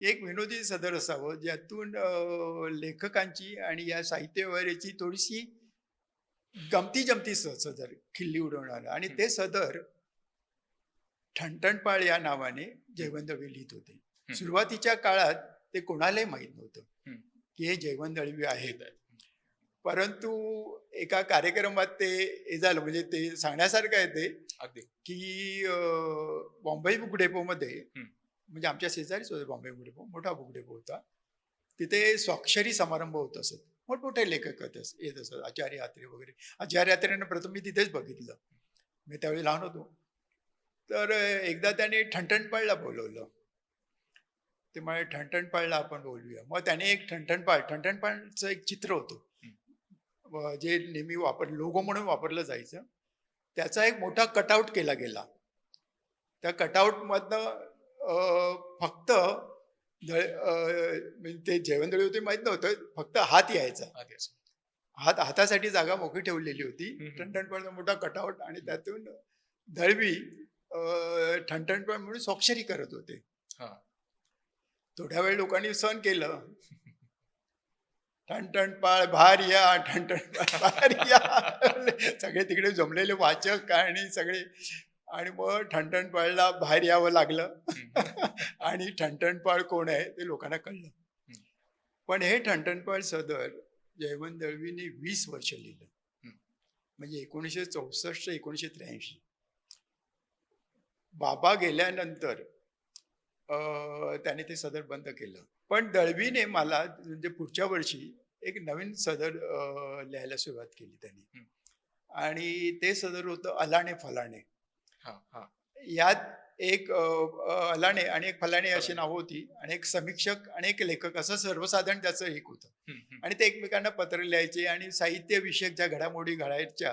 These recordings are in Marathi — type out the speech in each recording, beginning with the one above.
एक विनोदी सदर असावं ज्यातून लेखकांची आणि या साहित्य व्यवहाराची थोडीशी गमती जमती सदर खिल्ली उडवणार आणि हं, ते सदर ठणठणपाळ या नावाने जयवंत दळवी लिहित होते. हं, सुरुवातीच्या काळात ते कोणालाही माहीत नव्हतं हं. की हे जयवंत दळवी आहेत. ठीक आहे. परंतु एका कार्यक्रमात ते हे झालं म्हणजे ते सांगण्यासारखं आहे ते अगदी. की बॉम्बे बुक डेपोमध्ये हं, म्हणजे आमच्या शेजारीच होते बॉम्बे बुक डेपो, मोठा बुक डेपो होता. तिथे स्वाक्षरी समारंभ होत असत. मोठमोठे लेखक येत असत, आचार्य यात्रे वगैरे. आचार्य यात्रेनं प्रथम मी तिथेच बघितलं. मी त्यावेळी लहान होतो. तर एकदा त्याने ठणठणपाळला बोलवलं. ते म्हणाले ठणठणपाळला आपण बोलूया. मग त्याने एक ठणठणपाळचं एक चित्र होतं. हं. जे नेहमी लोगो म्हणून वापरलं जायचं. त्याचा एक मोठा कटआउट केला गेला. त्या कटआउटमधनं फक्त म्हणजे ते जयवंत दळवी होते माहीत नव्हतं. फक्त हात यायचा. अगदी असं. हातासाठी जागा मोकळी ठेवलेली होती. हं, हं, ठणठणपणचा मोठा कटआउट आणि हं. त्यातून दळवी ठणठणपण म्हणून स्वाक्षरी करत होते. हां. थोड्या वेळ लोकांनी सहन केलं. ठणठणपाळ बाहेर या, ठणठणपाळ बाहेर या. सगळे तिकडे जमलेले वाचक आणि सगळे आणि मग ठणठणपाळला बाहेर यावं लागलं. हं, आणि ठणठणपाळ कोण आहे ते लोकांना कळलं. हं, पण हे ठणठणपाळ सदर जयवंत दळवींनी 20 वर्ष लिहिलं. हं. म्हणजे 1964 1983. बाबा गेल्यानंतर त्याने ते सदर बंद केलं. पण दळवीने मला म्हणजे पुढच्या वर्षी एक नवीन सदर लिहायला सुरुवात केली त्यांनी. हं. आणि ते सदर होतं अलाणे फलाणे. हां, हां. यात एक अलाणे आणि एक फलाणे अशी फलाणे. नावं होती आणि एक समीक्षक आणि एक लेखक असं सर्वसाधारण त्याचं एक होतं. हं, हं. आणि ते एकमेकांना पत्र लिहायचे आणि साहित्य विषयक ज्या घडामोडी घडायच्या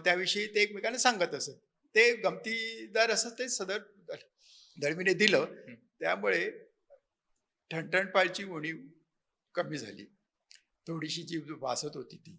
त्याविषयी ते एकमेकांना सांगत असत. ते गमतीदार असं ते सदर दळवीने दिलं. हं. त्यामुळे ठणठणपाळची उणीव कमी झाली. थोडीशी जी भासत होती ती.